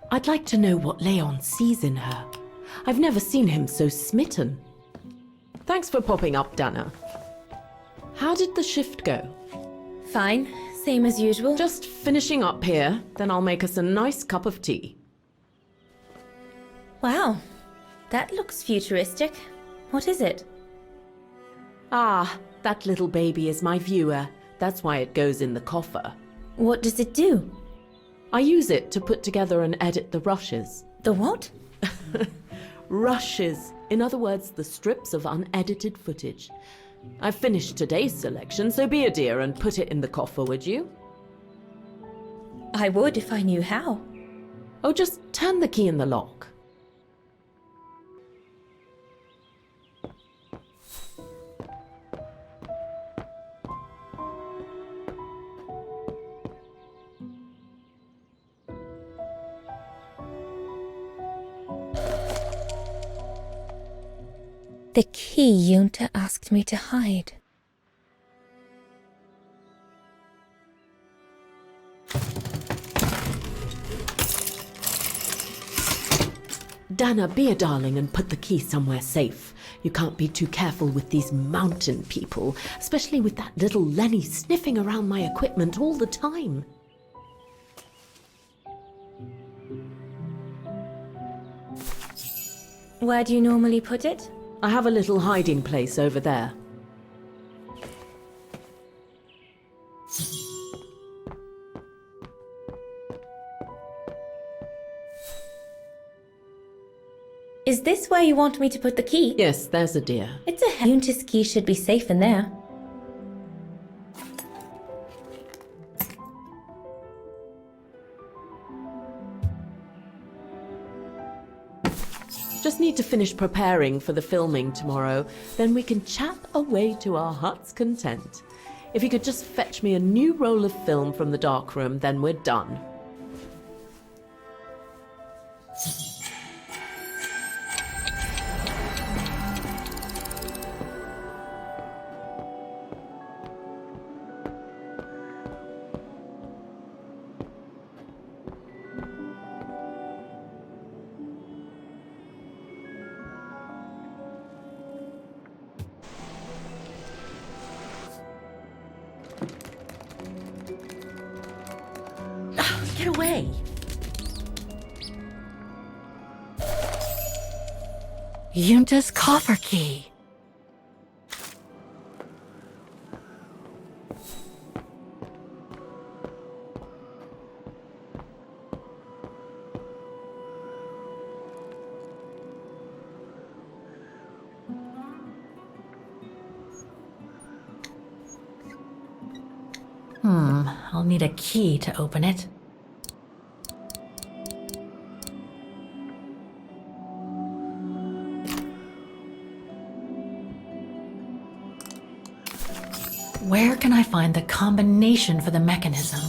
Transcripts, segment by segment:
I'd like to know what Leon sees in her. I've never seen him so smitten. Thanks for popping up, Dana. How did the shift go? Fine, same as usual. Just finishing up here, then I'll make us a nice cup of tea. Wow, that looks futuristic. What is it? Ah, that little baby is my viewer. That's why it goes in the coffer. What does it do? I use it to put together and edit the rushes. The what? Rushes. In other words, the strips of unedited footage. I've finished today's selection, so be a dear and put it in the coffer, would you? I would if I knew how. Oh, just turn the key in the lock. The key Junta asked me to hide. Dana, be a darling and put the key somewhere safe. You can't be too careful with these mountain people, especially with that little Lenny sniffing around my equipment all the time. Where do you normally put it? I have a little hiding place over there. Is this where you want me to put the key? Yes, there's a dear. It's a Junta's key should be safe in there. Just need to finish preparing for the filming tomorrow, then we can chat away to our heart's content. If you could just fetch me a new roll of film from the darkroom, then we're done. Get away! Junta's coffer key. I'll need a key to open it. Where can I find the combination for the mechanism?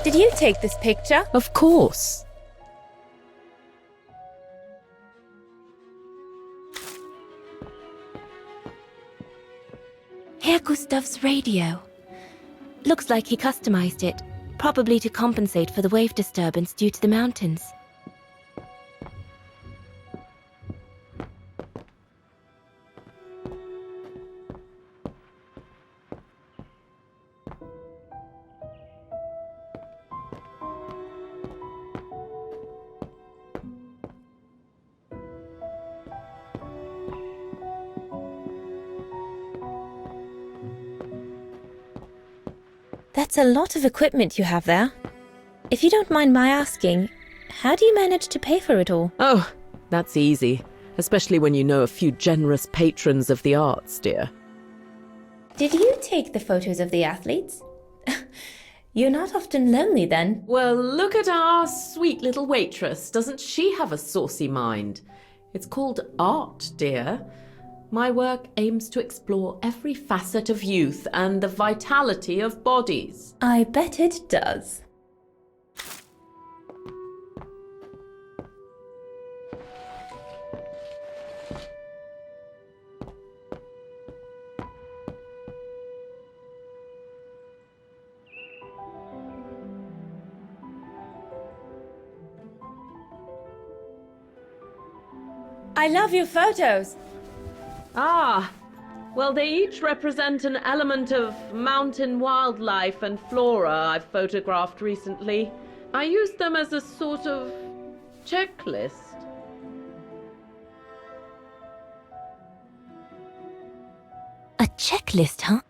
Did you take this picture? Of course. Herr Gustav's radio. Looks like he customized it, probably to compensate for the wave disturbance due to the mountains. That's a lot of equipment you have there. If you don't mind my asking, how do you manage to pay for it all? Oh, that's easy. Especially when you know a few generous patrons of the arts, dear. Did you take the photos of the athletes? You're not often lonely then. Well, look at our sweet little waitress. Doesn't she have a saucy mind? It's called art, dear. My work aims to explore every facet of youth and the vitality of bodies. I bet it does. I love your photos. Ah, well, they each represent an element of mountain wildlife and flora I've photographed recently. I use them as a sort of checklist. A checklist, huh?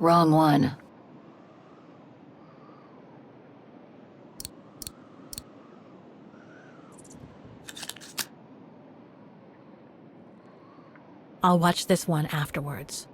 Wrong one. I'll watch this one afterwards.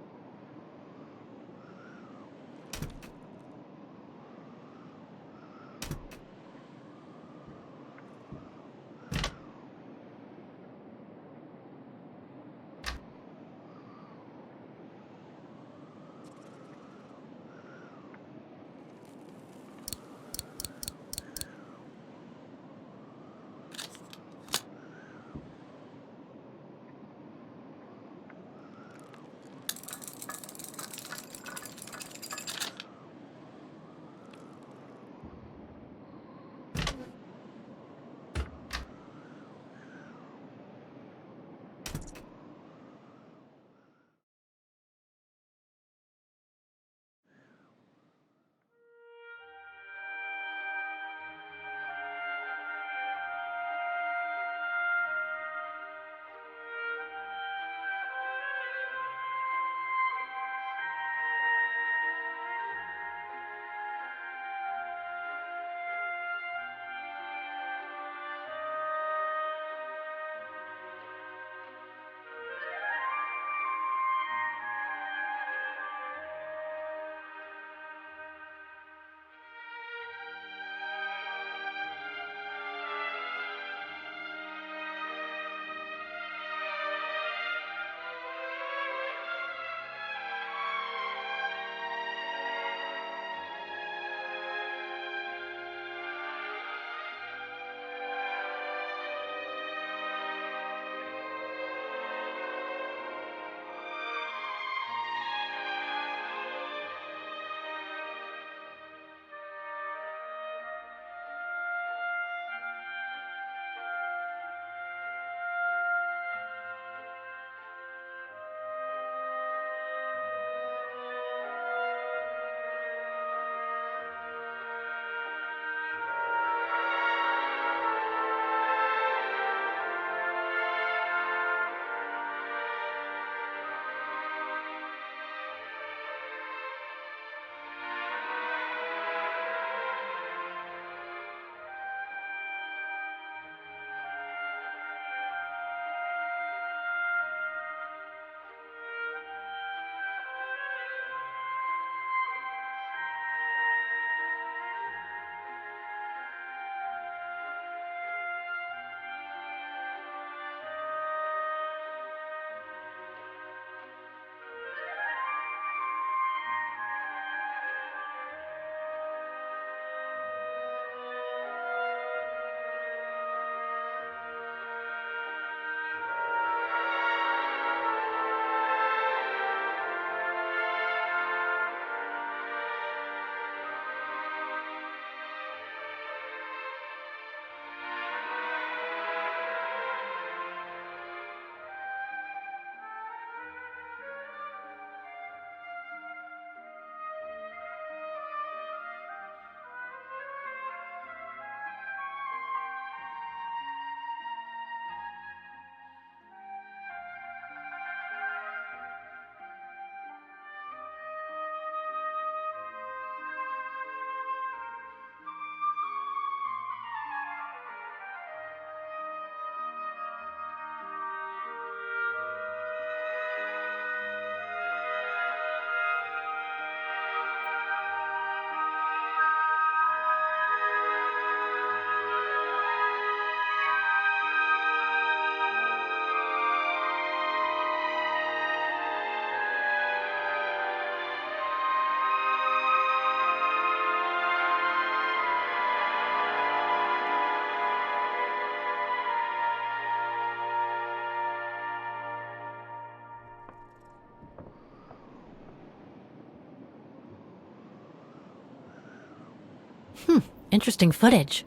Interesting footage.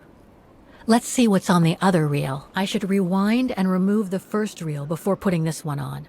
Let's see what's on the other reel. I should rewind and remove the first reel before putting this one on.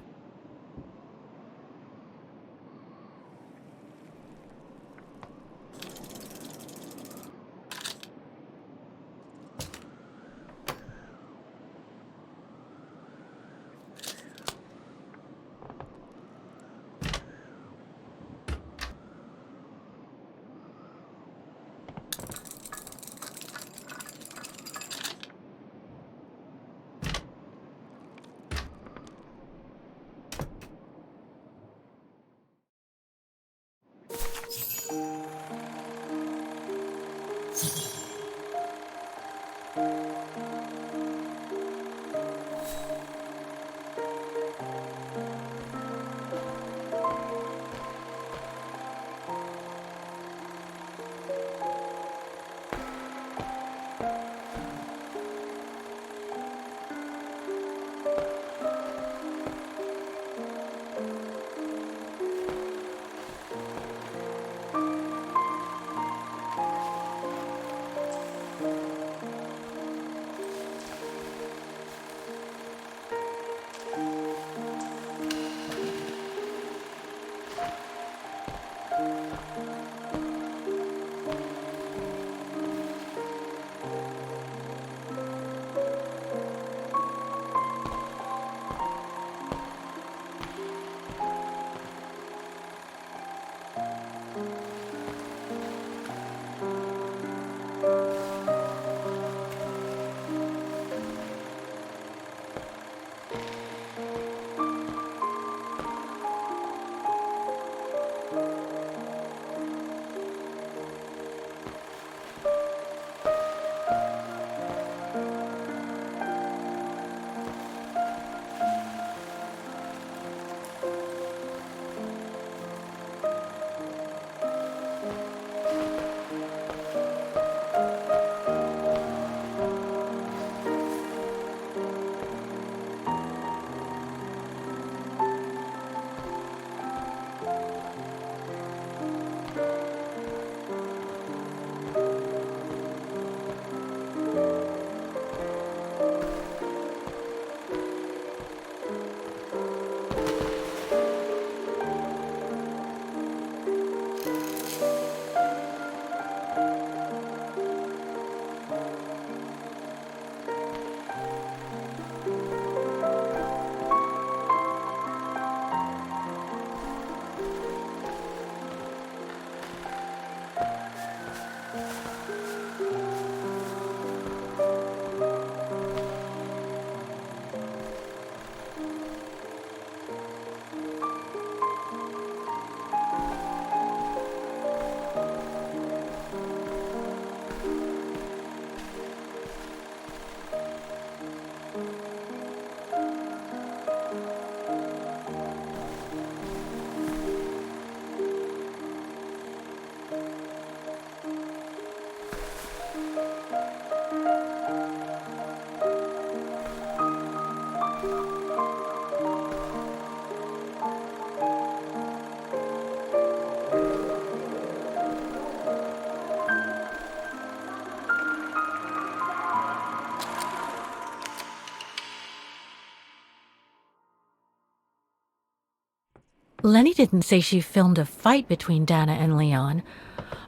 Lenny didn't say she filmed a fight between Dana and Leon.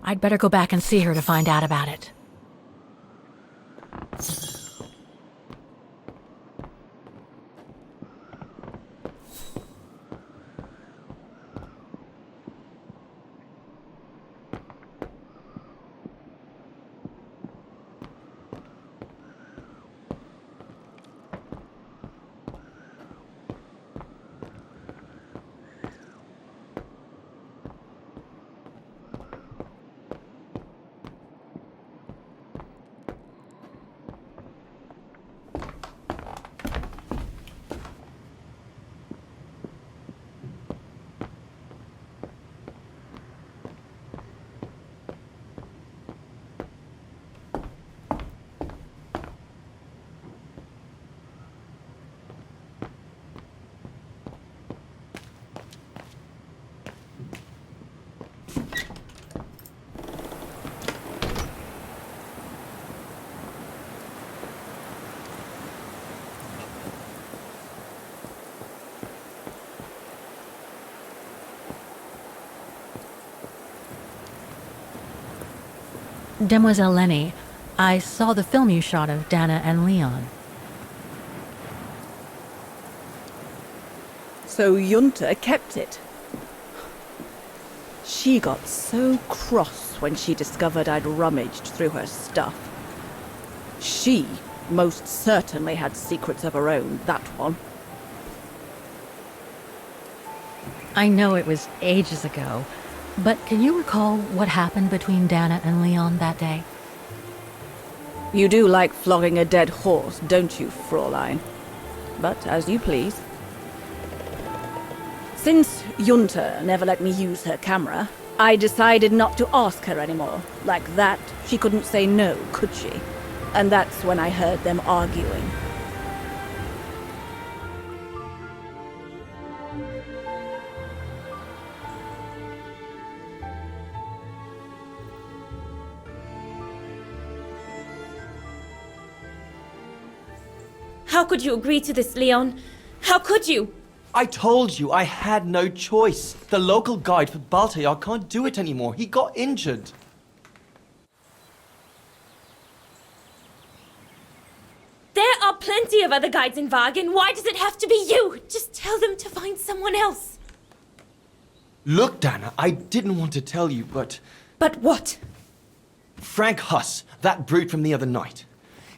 I'd better go back and see her to find out about it. Demoiselle Lenny, I saw the film you shot of Dana and Leon. So Junta kept it. She got so cross when she discovered I'd rummaged through her stuff. She most certainly had secrets of her own, that one. I know it was ages ago, but can you recall what happened between Dana and Leon that day? You do like flogging a dead horse, don't you, Fräulein? But as you please. Since Junta never let me use her camera, I decided not to ask her anymore. Like that, she couldn't say no, could she? And that's when I heard them arguing. How could you agree to this, Leon? How could you? I told you I had no choice. The local guide for Baltayar can't do it anymore. He got injured. There are plenty of other guides in Wagen. Why does it have to be you? Just tell them to find someone else. Look, Dana, I didn't want to tell you, but But what? Frank Huss, that brute from the other night,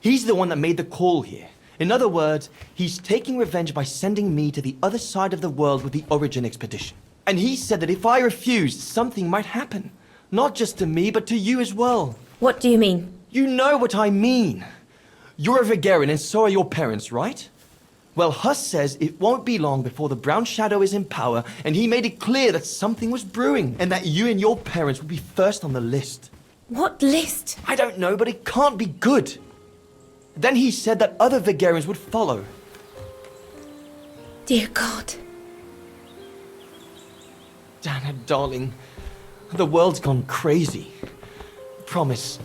he's the one that made the call here. In other words, he's taking revenge by sending me to the other side of the world with the Origin expedition. And he said that if I refused, something might happen. Not just to me, but to you as well. What do you mean? You know what I mean. You're a Vegarian and so are your parents, right? Well, Huss says it won't be long before the Brown Shadow is in power, and he made it clear that something was brewing, and that you and your parents would be first on the list. What list? I don't know, but it can't be good. Then he said that other Vegarians would follow. Dear God. Dana, darling, the world's gone crazy. Promise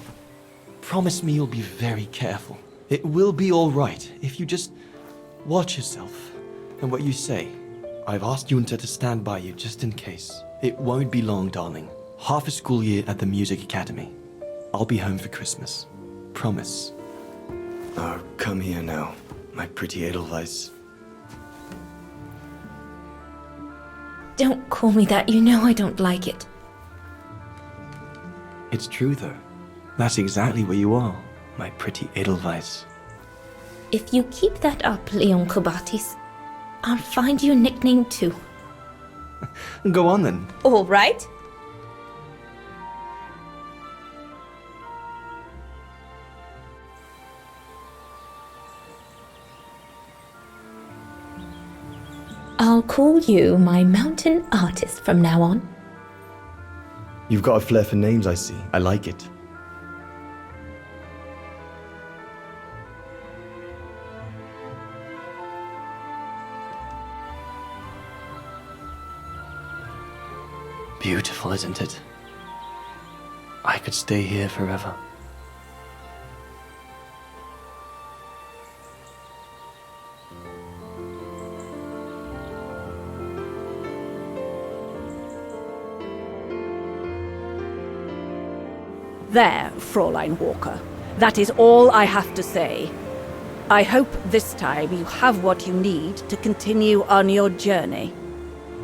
me you'll be very careful. It will be all right if you just watch yourself and what you say. I've asked Junta to stand by you just in case. It won't be long, darling. Half a school year at the Music Academy. I'll be home for Christmas. Promise. Oh, come here now, my pretty Edelweiss. Don't call me that. You know I don't like it. It's true, though. That's exactly where you are, my pretty Edelweiss. If you keep that up, Leon Kobatis, I'll find you a nickname too. Go on, then. All right. I'll call you my mountain artist from now on. You've got a flair for names, I see. I like it. Beautiful, isn't it? I could stay here forever. There, Fräulein Walker. That is all I have to say. I hope this time you have what you need to continue on your journey.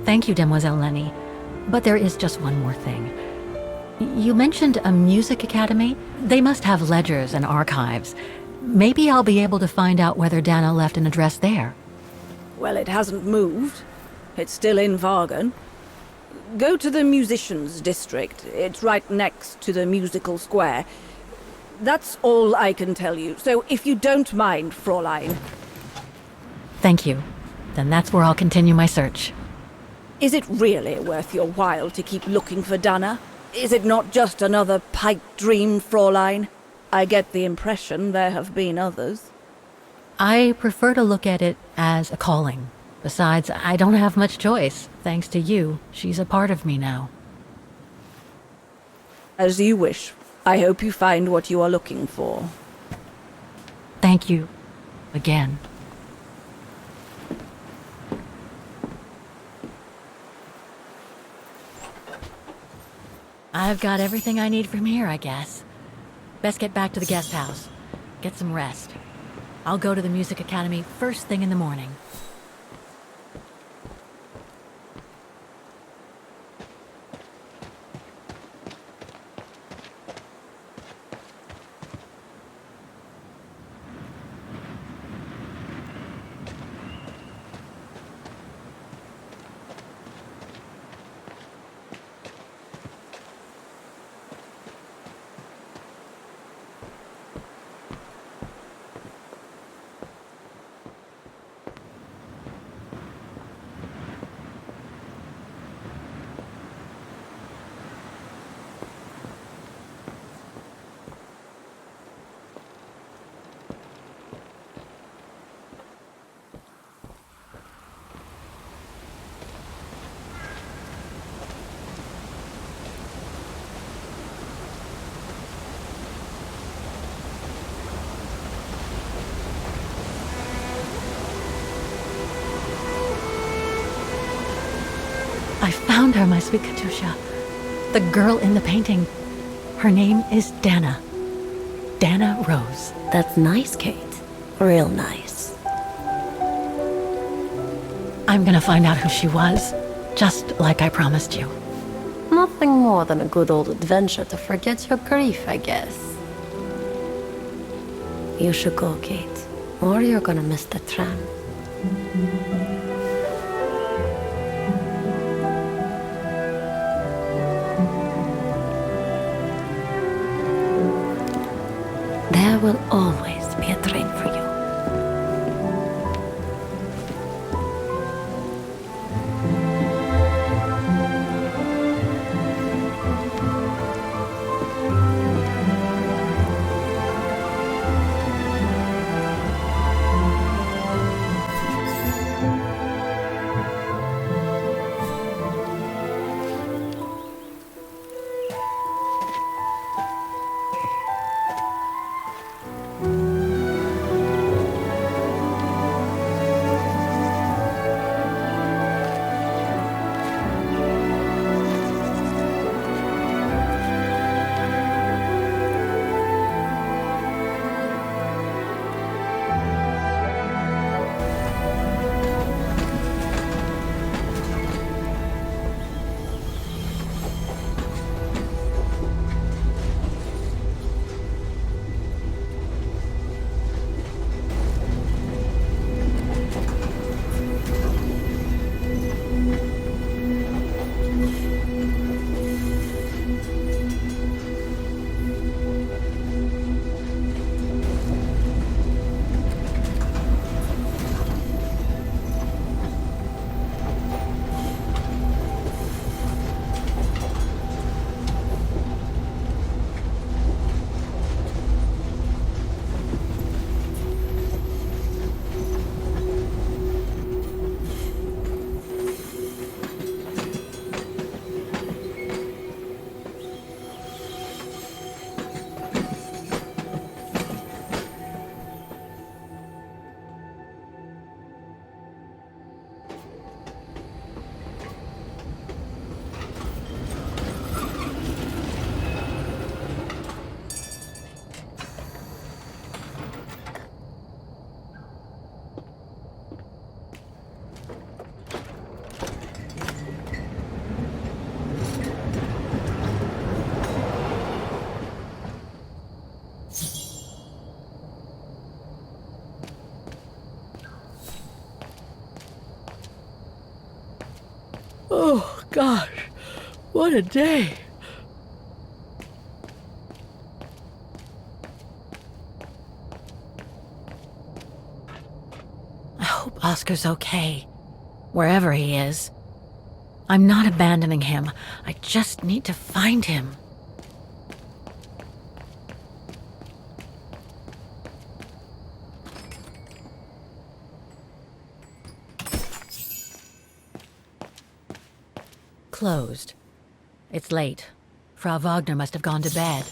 Thank you, Demoiselle Lenny. But there is just one more thing. You mentioned a music academy? They must have ledgers and archives. Maybe I'll be able to find out whether Dana left an address there. Well, it hasn't moved. It's still in Wagen. Go to the musicians' district. It's right next to the musical square. That's all I can tell you. So if you don't mind, Fräulein. Thank you. Then that's where I'll continue my search. Is it really worth your while to keep looking for Dana? Is it not just another pipe dream, Fräulein? I get the impression there have been others. I prefer to look at it as a calling. Besides, I don't have much choice. Thanks to you, she's a part of me now. As you wish. I hope you find what you are looking for. Thank you. Again. I've got everything I need from here, I guess. Best get back to the guest house. Get some rest. I'll go to the music academy first thing in the morning. I found her, my sweet Katusha. The girl in the painting. Her name is Dana. Dana Rose. That's nice, Kate. Real nice. I'm gonna find out who she was, just like I promised you. Nothing more than a good old adventure to forget your grief, I guess. You should go, Kate, or you're gonna miss the tram. There will always be a train for you. Oh, gosh, what a day. I hope Oscar's okay, wherever he is. I'm not abandoning him. I just need to find him. Closed. It's late. Frau Wagner must have gone to bed.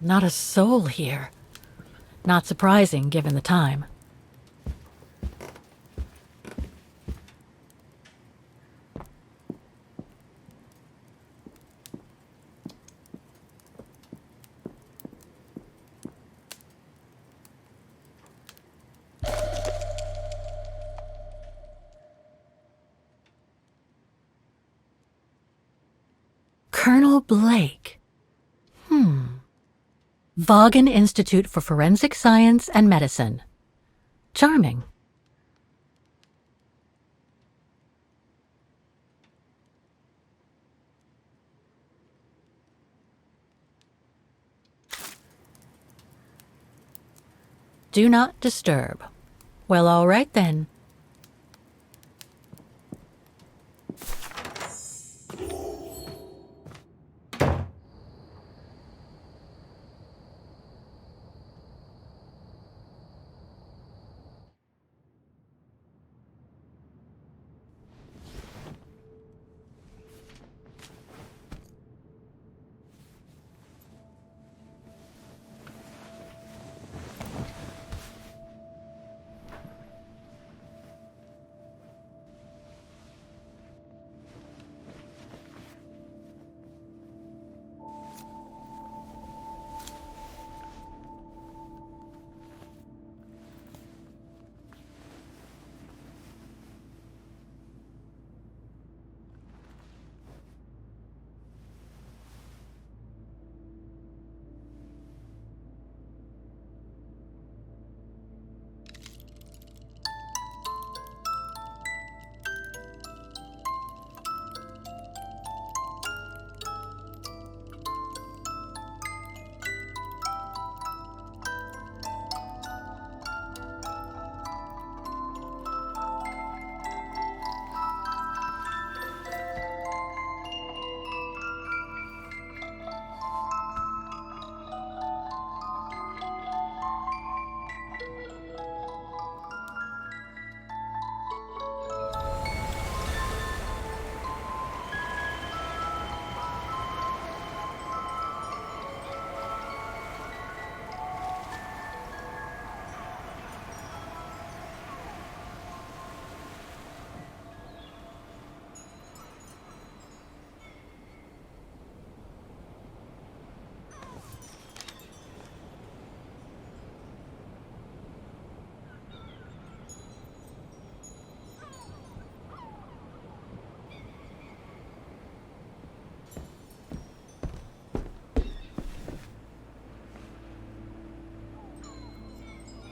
Not a soul here. Not surprising, given the time. Colonel Blake. Vaughan Institute for Forensic Science and Medicine. Charming. Do not disturb. Well, all right then.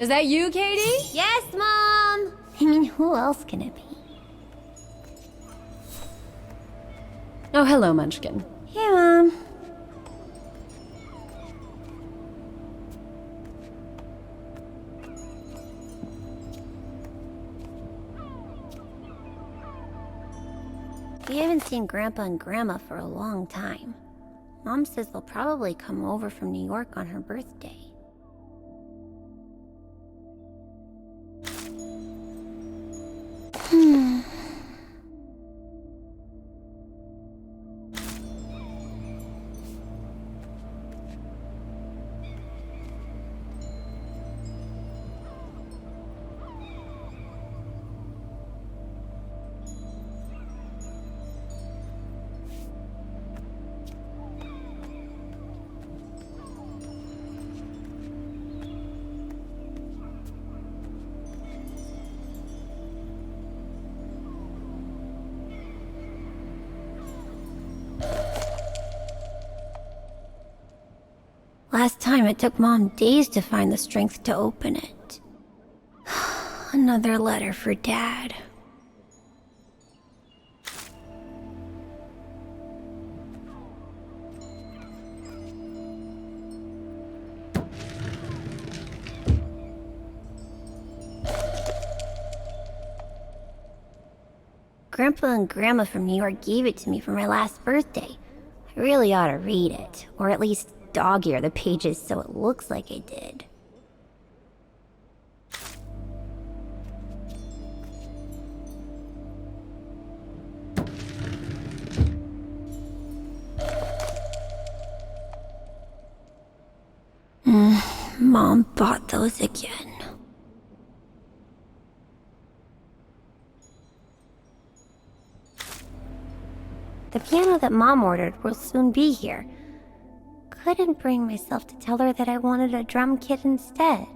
Is that you, Katie? Yes, Mom! I mean, who else can it be? Oh, hello, Munchkin. Hey, Mom. We haven't seen Grandpa and Grandma for a long time. Mom says they'll probably come over from New York on her birthday. Last time it took Mom days to find the strength to open it. Another letter for Dad. Grandpa and Grandma from New York gave it to me for my last birthday. I really ought to read it, or at least dog-ear the pages so it looks like I did. Mom bought those again. The piano that Mom ordered will soon be here. Couldn't bring myself to tell her that I wanted a drum kit instead.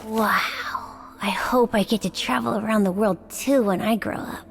Wow. I hope I get to travel around the world too when I grow up.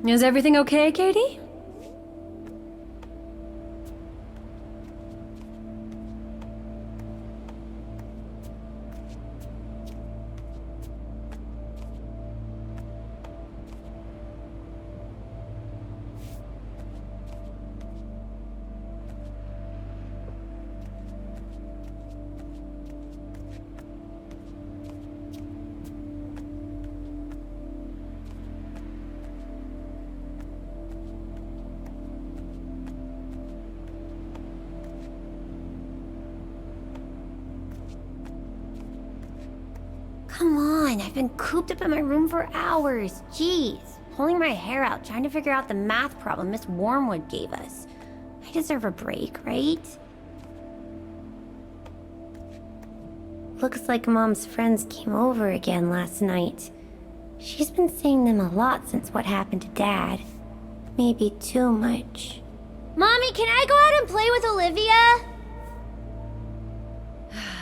Is everything okay, Katie? Come on, I've been cooped up in my room for hours. Jeez, pulling my hair out trying to figure out the math problem Miss Wormwood gave us. I deserve a break, right? Looks like Mom's friends came over again last night. She's been seeing them a lot since what happened to Dad. Maybe too much. Mommy, can I go out and play with Olivia?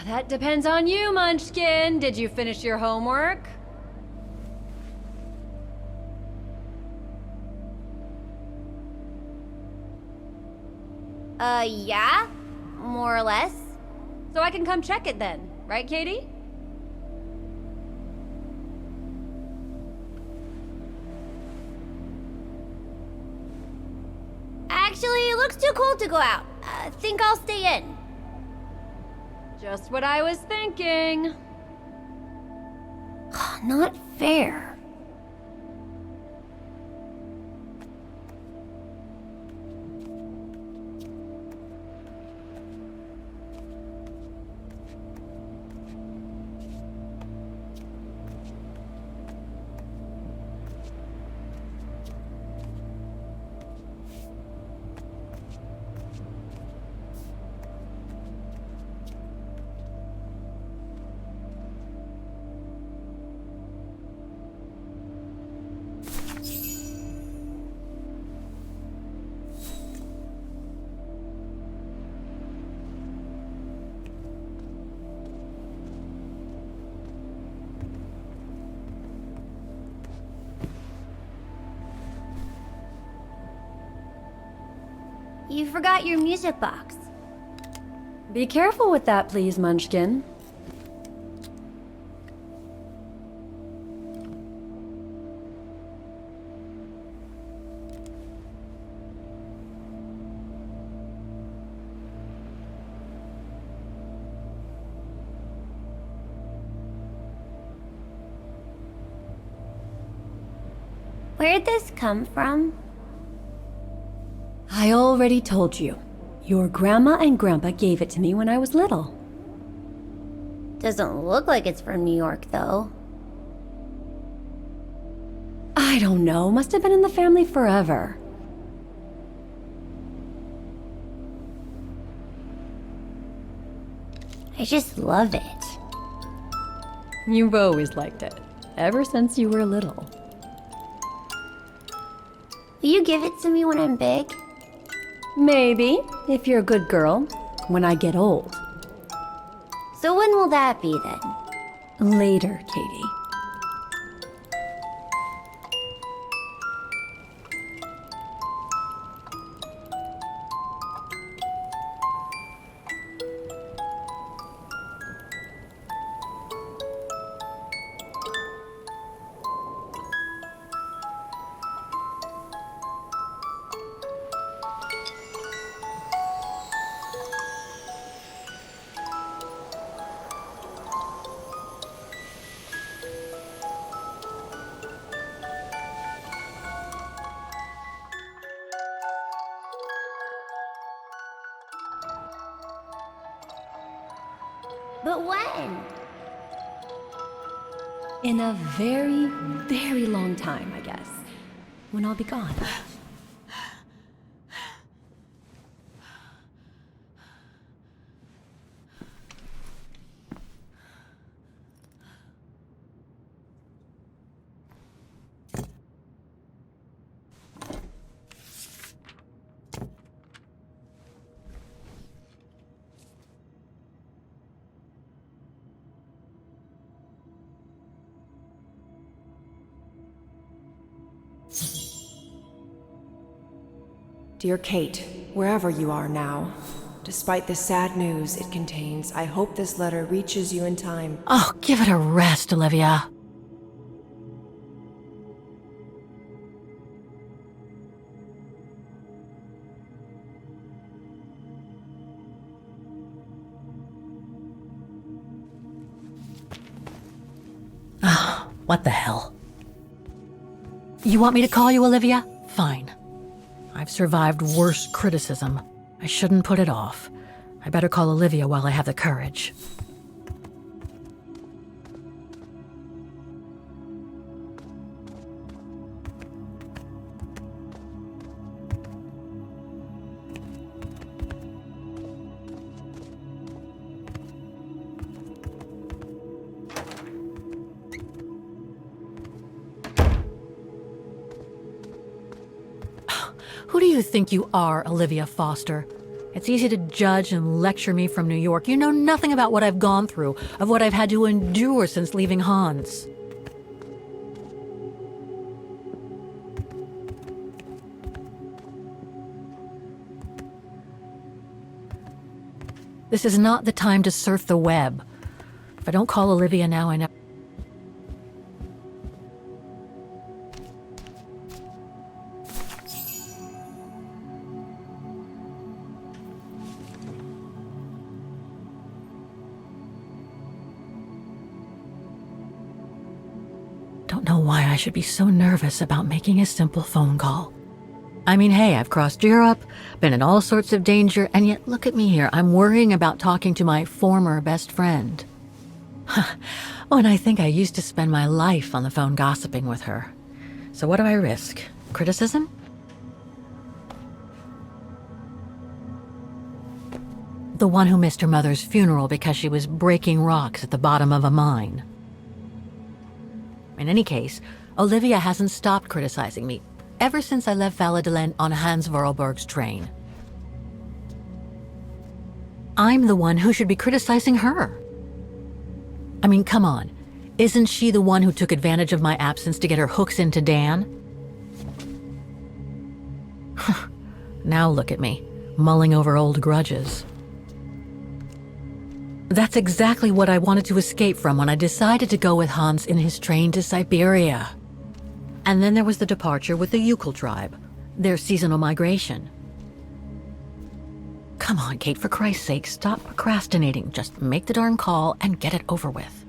That depends on you, Munchkin. Did you finish your homework? Yeah? More or less. So I can come check it then, right, Katie? Actually, it looks too cold to go out. Think I'll stay in. Just what I was thinking. Not fair. You forgot your music box. Be careful with that, please, Munchkin. Where'd this come from? I already told you. Your grandma and grandpa gave it to me when I was little. Doesn't look like it's from New York, though. I don't know. Must have been in the family forever. I just love it. You've always liked it. Ever since you were little. Will you give it to me when I'm big? Maybe, if you're a good girl, when I get old. So when will that be then? Later, Katie. But when? In a very, very long time, I guess. When I'll be gone. Dear Kate, wherever you are now, despite the sad news it contains, I hope this letter reaches you in time. Oh, give it a rest, Olivia. Ah, what the hell? You want me to call you, Olivia? Fine. I've survived worse criticism. I shouldn't put it off. I better call Olivia while I have the courage. Who do you think you are, Olivia Foster? It's easy to judge and lecture me from New York. You know nothing about what I've gone through, of what I've had to endure since leaving Hans. This is not the time to surf the web. If I don't call Olivia now, I never... Don't know why I should be so nervous about making a simple phone call. I mean, hey, I've crossed Europe, been in all sorts of danger, and yet look at me here. I'm worrying about talking to my former best friend. When I think I used to spend my life on the phone gossiping with her. So what do I risk? Criticism? The one who missed her mother's funeral because she was breaking rocks at the bottom of a mine. In any case, Olivia hasn't stopped criticizing me ever since I left Valladolid on Hans Vorarlberg's train. I'm the one who should be criticizing her. I mean, come on. Isn't she the one who took advantage of my absence to get her hooks into Dan? Now look at me, mulling over old grudges. That's exactly what I wanted to escape from when I decided to go with Hans in his train to Syberia. And then there was the departure with the Yukon tribe, their seasonal migration. Come on, Kate, for Christ's sake, stop procrastinating. Just make the darn call and get it over with.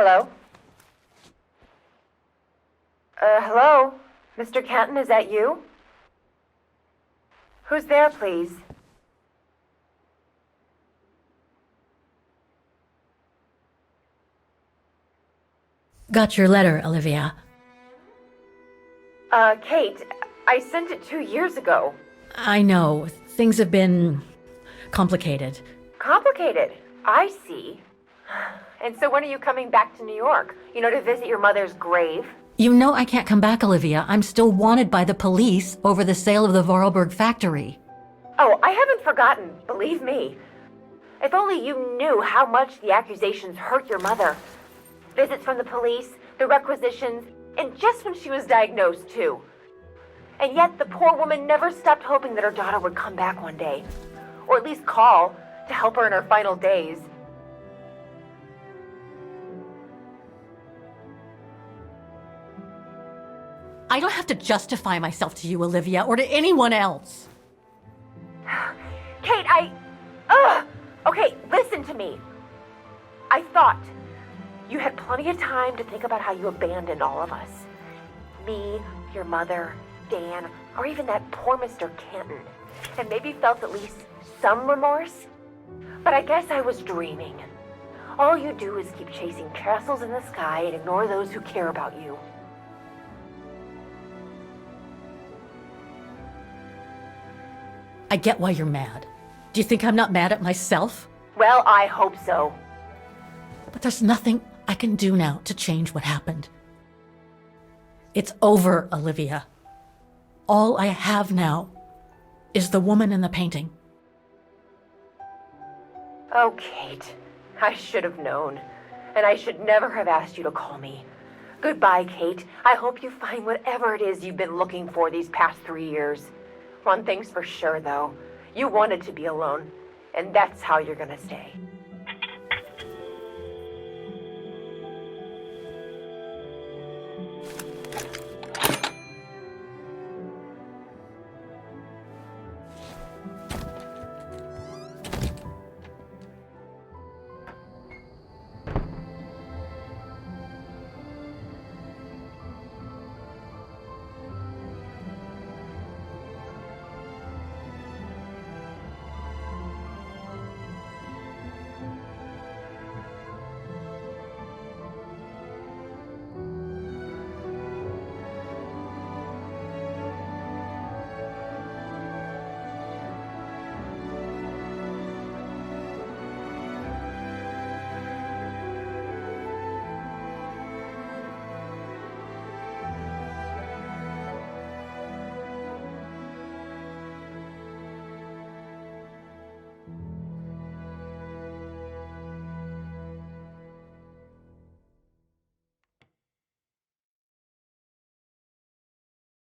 Hello? Hello? Mr. Canton, is that you? Who's there, please? Got your letter, Olivia. Kate, I sent it 2 years ago. I know, things have been complicated. Complicated? I see. And so when are you coming back to New York? To visit your mother's grave? You know I can't come back, Olivia. I'm still wanted by the police over the sale of the Vorarlberg factory. Oh, I haven't forgotten, believe me. If only you knew how much the accusations hurt your mother. Visits from the police, the requisitions, and just when she was diagnosed, too. And yet the poor woman never stopped hoping that her daughter would come back one day. Or at least call to help her in her final days. I don't have to justify myself to you, Olivia, or to anyone else. Kate, Okay, listen to me. I thought you had plenty of time to think about how you abandoned all of us. Me, your mother, Dan, or even that poor Mr. Canton. And maybe felt at least some remorse. But I guess I was dreaming. All you do is keep chasing castles in the sky and ignore those who care about you. I get why you're mad. Do you think I'm not mad at myself? Well, I hope so. But there's nothing I can do now to change what happened. It's over, Olivia. All I have now is the woman in the painting. Oh, Kate, I should have known. And I should never have asked you to call me. Goodbye, Kate. I hope you find whatever it is you've been looking for these past 3 years. One thing's for sure, though. You wanted to be alone, and that's how you're gonna stay.